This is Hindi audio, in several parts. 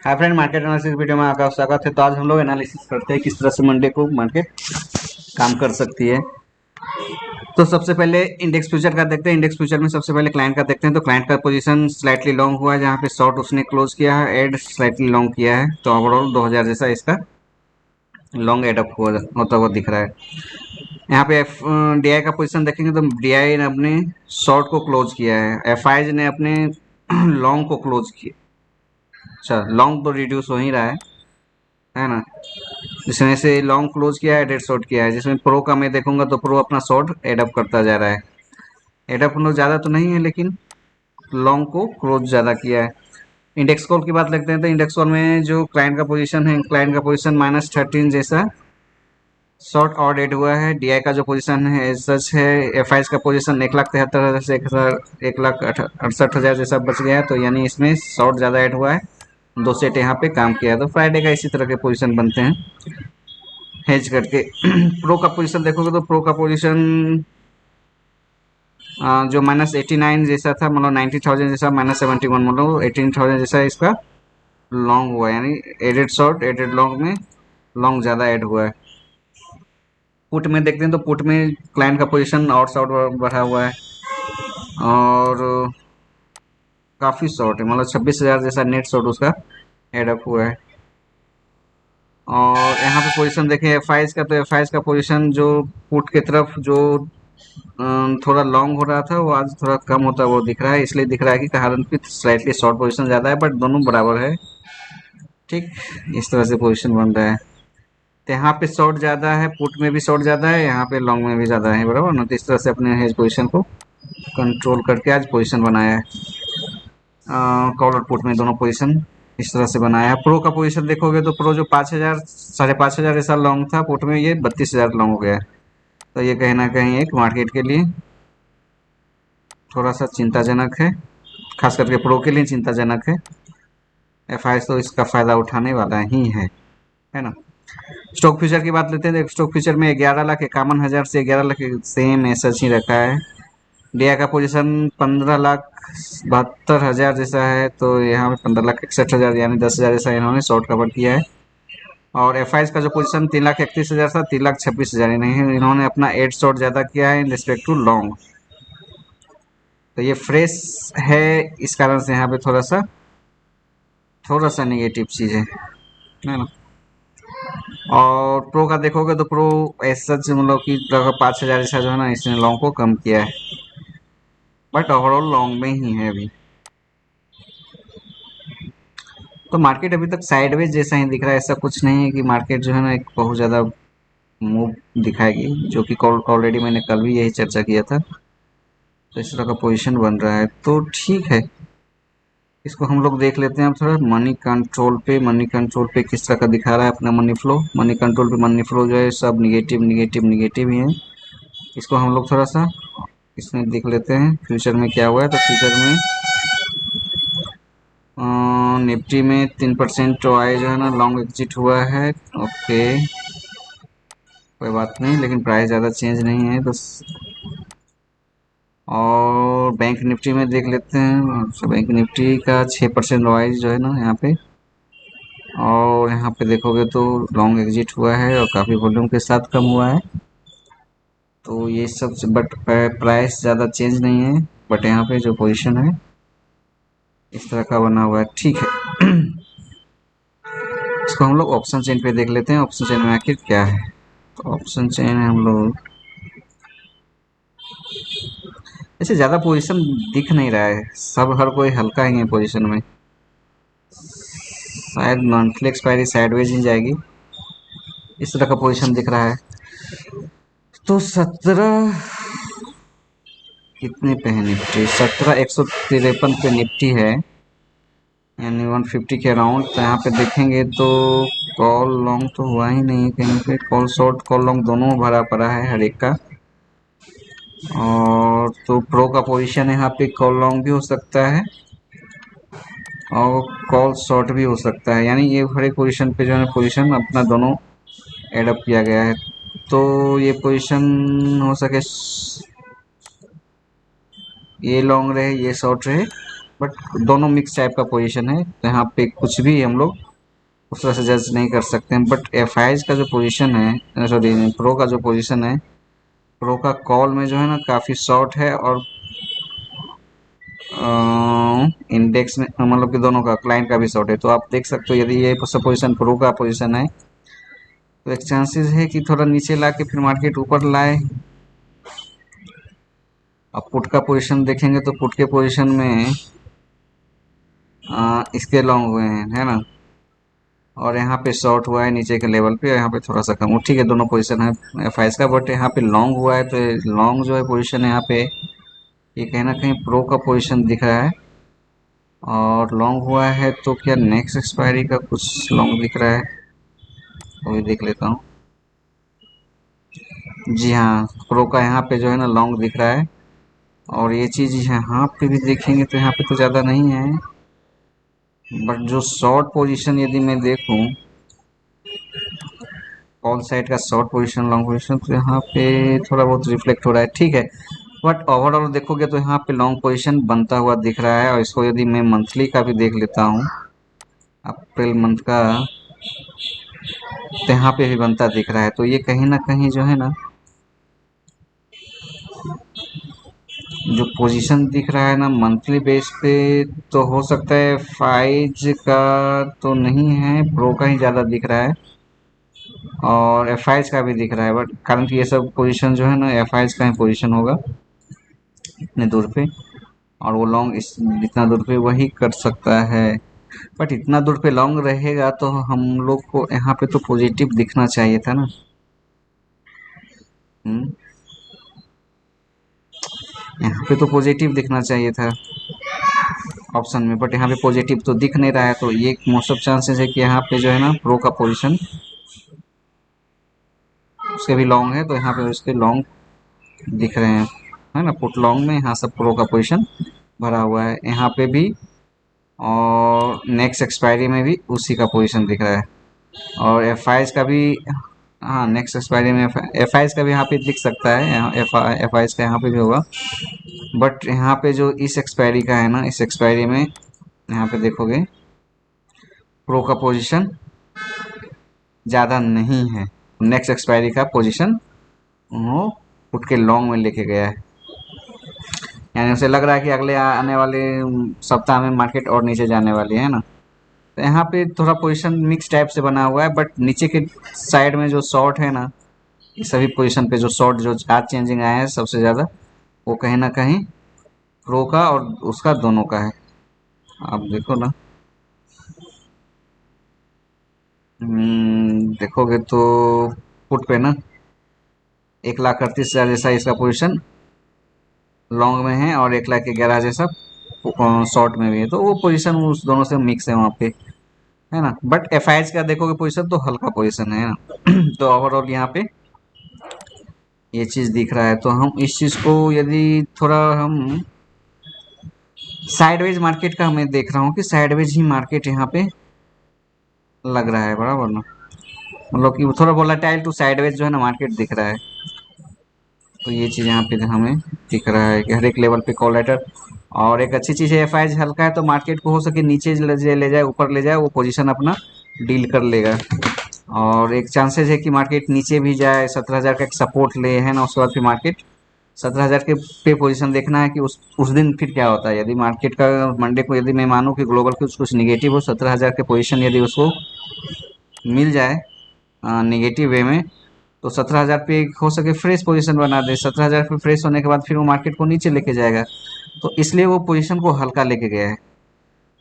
Hi friend, market analysis video में आपका स्वागत है। तो आज हम लोग एनालिसिस करते हैं किस तरह से मंडे को मार्केट काम कर सकती है। तो सबसे पहले इंडेक्स फ्यूचर का देखते हैं। इंडेक्स फ्यूचर में सबसे पहले क्लाइंट का देखते हैं। तो क्लाइंट का पोजीशन स्लाइटली लॉन्ग हुआ है, जहाँ पे शॉर्ट उसने क्लोज किया है, एड स्लाइटली लॉन्ग किया है। तो ओवरऑल 2000 जैसा इसका लॉन्ग एडअप होता हुआ दिख रहा है। यहाँ पे डीआई का पोजीशन देखेंगे तो डीआई ने अपने शॉर्ट को क्लोज किया है, एफआईज ने अपने लॉन्ग को क्लोज किया। अच्छा, लॉन्ग तो रिड्यूस हो ही रहा है ना। जिसमें से लॉन्ग क्लोज किया है, डेड शॉर्ट किया है। जिसमें प्रो का मैं देखूंगा तो प्रो अपना शॉर्ट एडअप करता जा रहा है। एडअप हम लोग ज़्यादा तो नहीं है, लेकिन लॉन्ग को क्लोज ज़्यादा किया है। इंडेक्स कॉल की बात लगते हैं तो इंडेक्स कॉल में जो क्लाइंट का पोजीशन है, क्लाइंट का पोजीशन -13 जैसा शॉर्ट और एड हुआ है। डीआई का जो पोजीशन है सच है। एफआईज का पोजीशन 1,73,000 से 1,68,000 जैसा बच गया है। तो यानी इसमें शॉर्ट ज़्यादा ऐड हुआ है, दो सेट यहाँ पे काम किया है। तो फ्राइडे का इसी तरह के पोजीशन बनते हैं हेज करके। प्रो का पोजीशन देखोगे तो प्रो का पोजीशन जो -89 जैसा था, मतलब 90,000 जैसा, -71, मतलब 18,000 जैसा इसका लॉन्ग हुआ है। यानी एडेड शॉर्ट एडेड लॉन्ग में लॉन्ग ज़्यादा ऐड हुआ है। पुट में देखते हैं तो पुट में क्लाइंट का पोजीशन और शॉर्ट बढ़ा हुआ है और काफ़ी शॉर्ट है, मतलब 26,000 जैसा नेट शॉर्ट उसका एडअप हुआ है। और यहाँ पे पोजीशन देखें एफआईज का, तो एफआईज का पोजीशन जो पुट की तरफ जो थोड़ा लॉन्ग हो रहा था, वो आज थोड़ा कम होता वो दिख रहा है। इसलिए दिख रहा है कि कारण की स्लाइटली शॉर्ट पोजीशन ज़्यादा है, बट दोनों बराबर है। ठीक, इस तरह से पोजीशन बन रहा है। तो यहाँ पे शॉर्ट ज़्यादा है, पुट में भी शॉर्ट ज़्यादा है, यहाँ पे लॉन्ग में भी ज़्यादा है, बराबर ना। तो इस तरह से अपने हेज पोजीशन को कंट्रोल करके आज पोजीशन बनाया है। कॉल और पुट में दोनों पोजीशन इस तरह से बनाया है। प्रो का पोजीशन देखोगे तो प्रो जो 5,000 5,500 ऐसा लॉन्ग था पुट में, ये 32,000 लॉन्ग हो गया है। तो ये कहीं ना कहीं एक मार्केट के लिए थोड़ा सा चिंताजनक है, खास करके प्रो के लिए चिंताजनक है। एफआई तो इसका फायदा उठाने वाला ही है ना। स्टॉक फ्यूचर की बात लेते हैं। स्टॉक फ्यूचर में 11,51,000 से 11,00,000 सेम ऐसा ही रखा है। डीआई का पोजीशन 15,72,000 जैसा है। तो यहाँ पे 15,61,000 यानी 10,000 जैसा इन्होंने शॉर्ट कवर किया है। और एफ का जो पोजीशन 3,31,000 था, 3,26,000 इन्होंने अपना एड शॉर्ट ज़्यादा किया है इन रिस्पेक्ट टू लॉन्ग। तो ये फ्रेश है, इस कारण से यहाँ पे थोड़ा सा निगेटिव चीज़ है ना। और प्रो का देखोगे तो प्रो ऐसा मतलब कि लगभग 5,000 जैसा जो है ना, इसने लॉन्ग को कम किया है, बट ओवरऑल लॉन्ग में ही है अभी। तो मार्केट अभी तक साइडवेज जैसा ही दिख रहा है। ऐसा कुछ नहीं है कि मार्केट जो है ना एक बहुत ज़्यादा मूव दिखाएगी, जो कि ऑलरेडी मैंने कल भी यही चर्चा किया था। तो इस तरह का पोजीशन बन रहा है, तो ठीक है। इसको हम लोग देख लेते हैं अब थोड़ा मनी कंट्रोल पे। मनी कंट्रोल पे किस तरह का दिखा रहा है अपना मनी फ्लो। मनी कंट्रोल पे मनी फ्लो जो है सब निगेटिव निगेटिव निगेटिव ही है। इसको हम लोग थोड़ा सा इसमें देख लेते हैं फ्यूचर में क्या हुआ है। तो फ्यूचर में निफ्टी में 3% आए जो है ना, लॉन्ग एग्जिट हुआ है। ओके, कोई बात नहीं, लेकिन प्राइस ज़्यादा चेंज नहीं है बस। और बैंक निफ्टी में देख लेते हैं। अच्छा, बैंक निफ्टी का 6% वाइज जो है ना यहाँ पे। और यहाँ पे देखोगे तो लॉन्ग एग्जिट हुआ है और काफ़ी वॉल्यूम के साथ कम हुआ है। तो ये सब, बट प्राइस ज़्यादा चेंज नहीं है, बट यहाँ पे जो पोजीशन है इस तरह का बना हुआ है। ठीक है। इसको हम लोग ऑप्शन चेन पे देख लेते हैं, ऑप्शन चेन में आखिर क्या है। तो ऑप्शन चेन है हम लोग ऐसे ज़्यादा पोजीशन दिख नहीं रहा है, सब हर कोई हल्का ही है पोजीशन में। शायद मंथली एक्सपायरी साइडवेज ही जाएगी, इस तरह का पोजीशन दिख रहा है। तो 17 कितने पे है निफ्टी? 17,153 पे निफ्टी है, यानी 150 के अराउंड। तो यहाँ पे देखेंगे तो कॉल लॉन्ग तो हुआ ही नहीं है कहीं पे। कॉल शॉर्ट कॉल लॉन्ग दोनों भरा पड़ा है हर एक का। और तो प्रो का पोजीशन यहाँ पे कॉल लॉन्ग भी हो सकता है और कॉल शॉर्ट भी हो सकता है। यानी ये हर एक पोजीशन पे जो है पोजीशन अपना दोनों एडअप किया गया है। तो ये पोजीशन हो सके ये लॉन्ग रहे ये शॉर्ट रहे, बट दोनों मिक्स टाइप का पोजीशन है, तो यहाँ पे कुछ भी हम लोग उस तरह से जज नहीं कर सकते हैं। बट एफ आई का जो पोजीशन है, सॉरी प्रो का जो पोजीशन है, प्रो का कॉल में जो है ना काफ़ी शॉर्ट है, और इंडेक्स में मतलब कि दोनों का क्लाइंट का भी शॉर्ट है। तो आप देख सकते हो यदि ये पोजीशन प्रो का पोजीशन है तो एक चांसेस है कि थोड़ा नीचे ला के फिर मार्केट ऊपर लाए। अब पुट का पोजीशन देखेंगे तो पुट के पोजीशन में इसके लॉन्ग हुए हैं, है ना, और यहाँ पे शॉर्ट हुआ है नीचे के लेवल पे, और यहाँ पे थोड़ा सा कम, ठीक है दोनों पोजीशन है एफ आई का, बट यहाँ पे लॉन्ग हुआ है तो लॉन्ग जो है पोजीशन है यहाँ पे, ये कहीं ना कहीं प्रो का पोजीशन दिख रहा है। और लॉन्ग हुआ है तो क्या नेक्स्ट एक्सपायरी का कुछ लॉन्ग दिख रहा है, वो भी देख लेता हूँ। जी हाँ, प्रो का यहाँ पे जो है ना लॉन्ग दिख रहा है, और ये चीज़ यहाँ पे भी देखेंगे तो यहाँ पे तो ज़्यादा नहीं है, बट जो शॉर्ट पोजीशन यदि मैं देखूँ ऑल साइड का शॉर्ट पोजीशन लॉन्ग पोजीशन, तो यहाँ पे थोड़ा बहुत रिफ्लेक्ट हो रहा है, ठीक है। बट ओवरऑल देखोगे तो यहाँ पे लॉन्ग पोजीशन बनता हुआ दिख रहा है, और इसको यदि मैं मंथली का भी देख लेता हूँ, अप्रैल मंथ का, तो यहाँ पे भी बनता दिख रहा है। तो ये कहीं ना कहीं जो है ना जो पोजीशन दिख रहा है ना मंथली बेस पे, तो हो सकता है फाइज का तो नहीं है, प्रो का ही ज़्यादा दिख रहा है, और एफ का भी दिख रहा है, बट कारण कि ये सब पोजीशन जो है ना एफ का ही पोजीशन होगा इतने दूर पे, और वो लॉन्ग इस इतना दूर पे वही कर सकता है। बट इतना दूर पे लॉन्ग रहेगा तो हम लोग को यहाँ पे तो पॉजिटिव दिखना चाहिए था ना। हम्म, यहाँ पे तो पॉजिटिव दिखना चाहिए था ऑप्शन में, बट यहाँ पे पॉजिटिव तो दिख नहीं रहा है, तो ये मोस्ट ऑफ चांसेस है कि यहाँ पे जो है ना प्रो का पोजीशन उसके भी लॉन्ग है, तो यहाँ पे उसके लॉन्ग दिख रहे हैं, है ना, पुट लॉन्ग में यहाँ सब प्रो का पोजीशन भरा हुआ है यहाँ पे भी, और नेक्स्ट एक्सपायरी में भी उसी का पोजीशन दिख रहा है, और एफ का भी, हाँ नेक्स्ट एक्सपायरी में एफ का भी यहाँ पे दिख सकता है, यहाँ एफ का यहाँ पे भी होगा, बट यहाँ पे जो इस एक्सपायरी का है ना, इस एक्सपायरी में यहाँ पे देखोगे प्रो का पोजीशन ज़्यादा नहीं है, नेक्स्ट एक्सपायरी का पोजीशन वो पुट के लॉन्ग में लेके गया है, यानी उसे लग रहा है कि अगले आने वाले सप्ताह में मार्केट और नीचे जाने वाली है ना। तो यहाँ पे थोड़ा पोजीशन मिक्स टाइप से बना हुआ है, बट नीचे के साइड में जो शॉर्ट है ना, इस सभी पोजीशन पे जो शॉर्ट जो आज चेंजिंग आया है सबसे ज़्यादा, वो कहीं ना कहीं प्रो का और उसका दोनों का है। आप देखो ना, देखोगे तो पुट पे ना 1,38,000 जैसा इसका पोजीशन लॉन्ग में है, और 1,11,000 जैसा शॉर्ट में भी है, तो वो पोजीशन उस दोनों से मिक्स है वहाँ पे, है ना। बट एफ का देखोगे पोजीशन तो हल्का पोजीशन है ना तो ओवरऑल यहाँ पे ये चीज़ दिख रहा है, तो हम इस चीज़ को यदि थोड़ा हम साइडवेज मार्केट का मैं देख रहा हूँ कि साइडवेज ही मार्केट यहाँ पे लग रहा है, बराबर ना, मतलब कि थोड़ा वोलेटाइल टू साइडवेज जो है ना मार्केट दिख रहा है। तो ये चीज़ यहाँ पे हमें दिख रहा है कि हर एक लेवल पे कॉल लेटर, और एक अच्छी चीज़ है एफ हल्का है तो मार्केट को हो सके नीचे ले जाए ऊपर ले जाए, वो पोजीशन अपना डील कर लेगा, और एक चांसेस है कि मार्केट नीचे भी जाए 17,000 का एक सपोर्ट ले, है ना, उसके बाद फिर मार्केट 17,000 के पे पोजीशन देखना है कि उस दिन फिर क्या होता है। यदि मार्केट का मंडे को यदि मैं मानूँ कि ग्लोबल कुछ निगेटिव हो, 17,000 के पोजीशन यदि उसको मिल जाए निगेटिव वे में, तो 17,000 पे हो सके फ्रेश पोजीशन बना दे, 17,000 पे फ्रेश होने के बाद फिर वो मार्केट को नीचे लेके जाएगा, तो इसलिए वो पोजीशन को हल्का लेके गया है।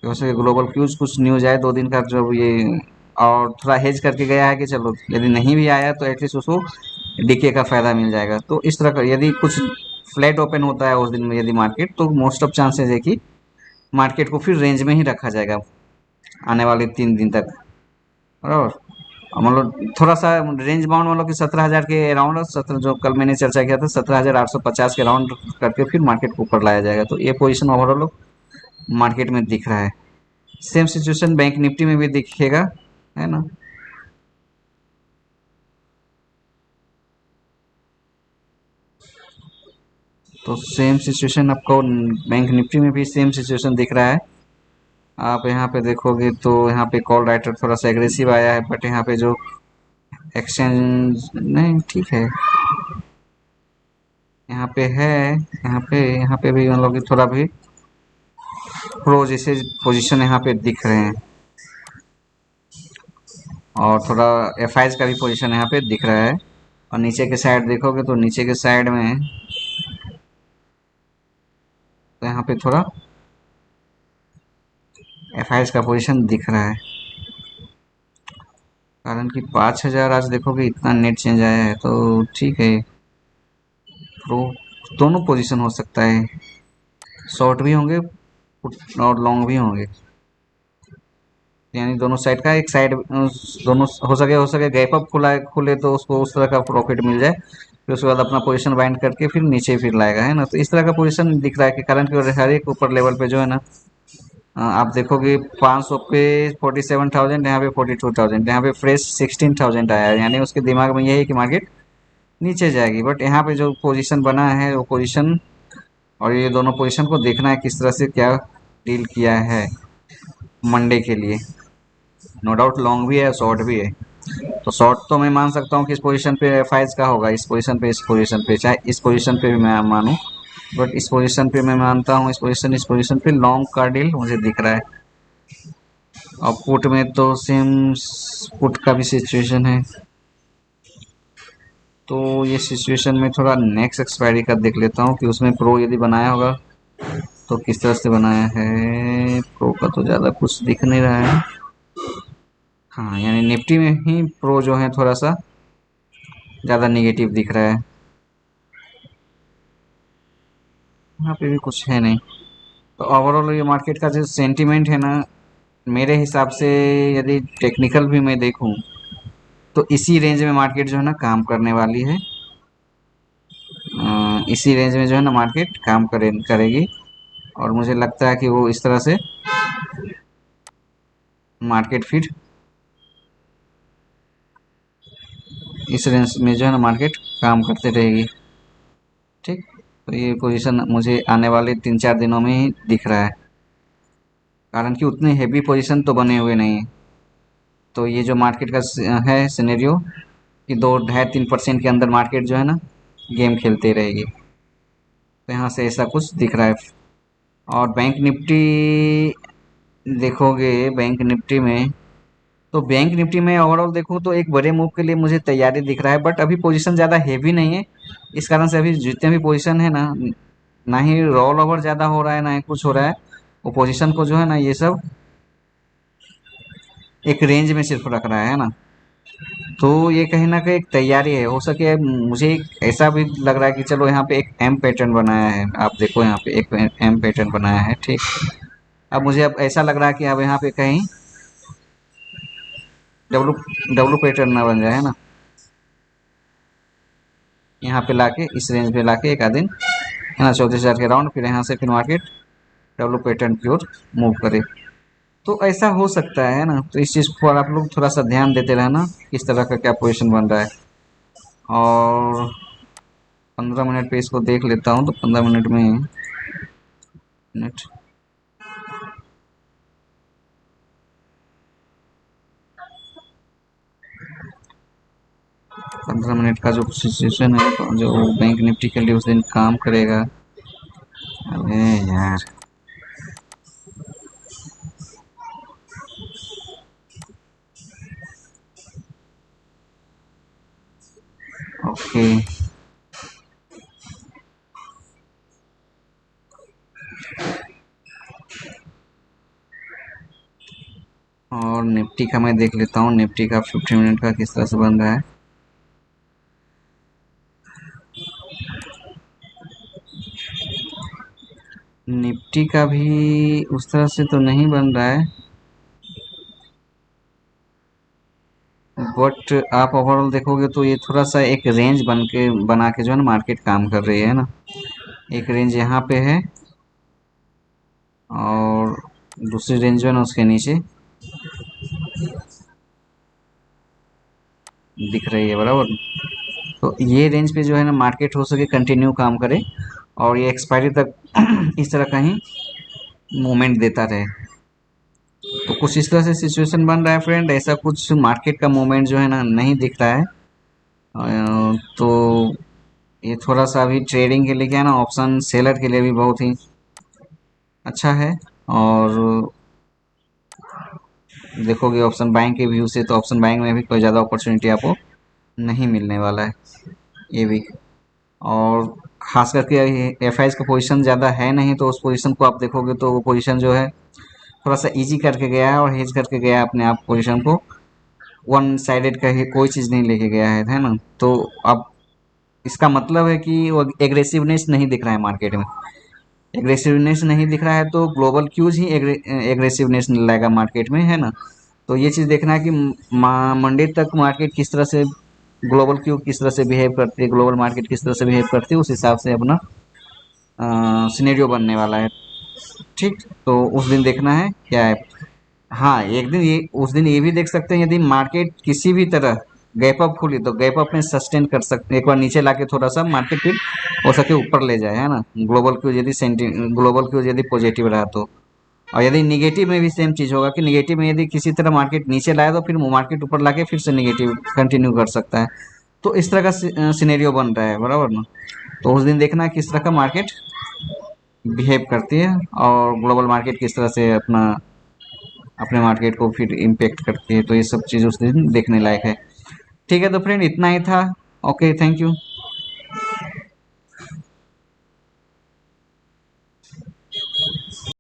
वैसे ग्लोबल क्यूज कुछ न्यूज आए 2 दिन का जब ये, और थोड़ा हेज करके गया है कि चलो यदि नहीं भी आया तो एटलीस्ट उसको डीके का फायदा मिल जाएगा। तो इस तरह का यदि कुछ फ्लैट ओपन होता है उस दिन में यदि मार्केट, तो मोस्ट ऑफ चांसेस है कि मार्केट को फिर रेंज में ही रखा जाएगा आने वाले 3 दिन तक, बराबर। मतलब थोड़ा सा रेंज बाउंड, मतलब कि 17,000 के अराउंड, 17 जो कल मैंने चर्चा किया था 17,850 के अराउंड करके फिर मार्केट को ऊपर लाया जाएगा, तो ये पोजीशन ओवरऑल मार्केट में दिख रहा है। सेम सिचुएशन बैंक निफ्टी में भी दिखेगा, है ना। तो सेम सिचुएशन आपको बैंक निफ्टी में भी सेम सिचुएशन दिख रहा है। आप यहाँ पे देखोगे तो यहाँ पे कॉल राइटर थोड़ा सा एग्रेसिव आया है, बट यहाँ पे जो एक्सचेंज नहीं ठीक है, यहाँ पे है, यहाँ पे भी मतलब कि थोड़ा भी प्रो जैसे पोजीशन यहाँ पे दिख रहे हैं, और थोड़ा एफ का भी पोजीशन यहाँ पे दिख रहा है। और नीचे के साइड देखोगे तो नीचे के साइड में तो यहाँ पे थोड़ा एफ का पोजीशन दिख रहा है, कारण कि 5,000 आज देखोगे इतना नेट चेंज आया है, तो ठीक है, प्रो दोनों पोजीशन हो सकता है, शॉर्ट भी होंगे और लॉन्ग भी होंगे, यानी दोनों साइड का एक साइड दोनों हो सके गैप अप खुला खुले तो उसको उस तरह का प्रॉफिट मिल जाए, फिर उसके बाद अपना पोजीशन बाइंड करके फिर नीचे फिर लाएगा, है ना। तो इस तरह का पोजीशन दिख रहा है कि कारण कि हर एक ऊपर लेवल पे जो है ना, आप देखोगे 500 पे 47,000, यहाँ पे 42,000, यहाँ पे फ्रेश 16,000 आया है, यानी उसके दिमाग में यही है कि मार्केट नीचे जाएगी। बट यहाँ पे जो पोजीशन बना है वो पोजीशन, और ये दोनों पोजीशन को देखना है किस तरह से क्या डील किया है मंडे के लिए। नो डाउट लॉन्ग भी है शॉर्ट भी है, तो शॉर्ट तो मैं मान सकता हूँ कि इस पोजीशन पे एफ का होगा, इस पोजीशन पे चाहे इस पोजीशन पे भी मैं मानूँ, बट इस पोजीशन पे मैं मानता हूँ, इस पोजीशन पे लॉन्ग का डील मुझे दिख रहा है। और पुट में तो सेम पुट का भी सिचुएशन है, तो ये सिचुएशन में थोड़ा नेक्स्ट एक्सपायरी का देख लेता हूँ कि उसमें प्रो यदि बनाया होगा तो किस तरह से बनाया है। प्रो का तो ज़्यादा कुछ दिख नहीं रहा है, हाँ, यानी निफ्टी में ही प्रो जो है थोड़ा सा ज़्यादा निगेटिव दिख रहा है, यहाँ पे भी कुछ है नहीं। तो ओवरऑल ये मार्केट का जो सेंटीमेंट है ना, मेरे हिसाब से यदि टेक्निकल भी मैं देखूं तो इसी रेंज में मार्केट जो है ना काम करने वाली है, इसी रेंज में जो है ना मार्केट काम करेगी, और मुझे लगता है कि वो इस तरह से मार्केट फिर इस रेंज में जो है ना मार्केट काम करते रहेगी, ठीक। तो ये पोजीशन मुझे आने वाले 3-4 दिनों में ही दिख रहा है, कारण कि उतने हेवी पोजीशन तो बने हुए नहीं है। तो ये जो मार्केट का है सिनेरियो कि 2-2.5-3% के अंदर मार्केट जो है ना गेम खेलते रहेगी, तो यहाँ से ऐसा कुछ दिख रहा है। और बैंक निफ्टी देखोगे, बैंक निफ्टी में ओवरऑल देखो तो एक बड़े मूव के लिए मुझे तैयारी दिख रहा है, बट अभी पोजीशन ज़्यादा हेवी नहीं है, इस कारण से अभी जितने भी पोजीशन है ना, ना ही रोल ओवर ज़्यादा हो रहा है, ना ही कुछ हो रहा है, वो पोजीशन को जो है ना ये सब एक रेंज में सिर्फ रख रहा है ना। तो ये कहीं ना कहीं एक तैयारी है, हो सके मुझे एक ऐसा भी लग रहा है कि चलो यहाँ पे एक एम पैटर्न बनाया है, आप देखो यहाँ पे एक एम पैटर्न बनाया है, ठीक। अब मुझे अब ऐसा लग रहा है कि अब यहाँ पे कहीं डब्लू डब्लू पैटर्न ना बन जाए, है ना। यहाँ पे लाके इस रेंज पे लाके एक आध दिन, है ना, 34,000 के राउंड, फिर यहाँ से फिर मार्केट डब्लू पैटर्न की ओर मूव करे, तो ऐसा हो सकता है ना। तो इस चीज़ पर आप लोग थोड़ा सा ध्यान देते रहना किस तरह का क्या पोजीशन बन रहा है। और 15 मिनट पे इसको देख लेता हूँ, तो 15 मिनट में मिनट 15 मिनट का जो सिचुएशन है, तो जो बैंक निफ्टी के लिए उस दिन काम करेगा, अरे यार, ओके। और निफ्टी का मैं देख लेता हूँ, निफ्टी का 15 मिनट का किस तरह से बन रहा है। निफ्टी का भी उस तरह से तो नहीं बन रहा है, बट आप ओवरऑल देखोगे तो ये थोड़ा सा एक रेंज बना के जो है ना मार्केट काम कर रही है ना। एक रेंज यहाँ पे है, और दूसरी रेंज जो है ना उसके नीचे दिख रही है, बराबर। तो ये रेंज पे जो है ना मार्केट हो सके कंटिन्यू काम करे, और ये एक्सपायरी तक इस तरह का ही मूवमेंट देता रहे। तो कुछ इस तरह से सिचुएशन बन रहा है फ्रेंड, ऐसा कुछ मार्केट का मूवमेंट जो है ना नहीं दिख रहा है। तो ये थोड़ा सा अभी ट्रेडिंग के लिए क्या है ना, ऑप्शन सेलर के लिए भी बहुत ही अच्छा है। और देखोगे ऑप्शन बाइंग के व्यू से, तो ऑप्शन बाइंग में भी कोई ज़्यादा अपॉर्चुनिटी आपको नहीं मिलने वाला है ये भी। और खास करके एफ आई का पोजीशन ज़्यादा है नहीं, तो उस पोजीशन को आप देखोगे तो वो पोजीशन जो है थोड़ा सा इजी करके गया है और हेज करके गया है अपने आप पोजीशन को। वन साइडेड का ही कोई चीज़ नहीं लेके गया है ना। तो अब इसका मतलब है कि वो एग्रेसिवनेस नहीं दिख रहा है मार्केट में। एग्रेसिवनेस नहीं दिख रहा है तो ग्लोबल क्यूज ही एग्रेसिवनेस लाएगा मार्केट में, है ना। तो ये चीज़ देखना है कि मंडे तक मार्केट किस तरह से, ग्लोबल क्यू किस तरह से बिहेव करती है, ग्लोबल मार्केट किस तरह से बिहेव करती है, उस हिसाब से अपना सिनेरियो बनने वाला है। ठीक, तो उस दिन देखना है क्या है। हाँ, एक दिन ये, उस दिन ये भी देख सकते हैं, यदि मार्केट किसी भी तरह गैप अप खुली तो गैप अप में सस्टेन कर सकते हैं, एक बार नीचे लाके थोड़ा सा मार्केट फिर हो सके ऊपर ले जाए, है ना। ग्लोबल क्यू यदि ग्लोबल क्यू यदि पॉजिटिव रहा तो। और यदि निगेटिव में भी सेम चीज़ होगा कि निगेटिव में यदि किसी तरह मार्केट नीचे लाए तो फिर मार्केट ऊपर लाके फिर से निगेटिव कंटिन्यू कर सकता है। तो इस तरह का सिनेरियो बन रहा है, बराबर ना। तो उस दिन देखना है किस तरह का मार्केट बिहेव करती है और ग्लोबल मार्केट किस तरह से अपना अपने मार्केट को फिर इम्पेक्ट करती है। तो ये सब चीज़ उस दिन देखने लायक है। ठीक है, तो फ्रेंड इतना ही था। Okay, thank you.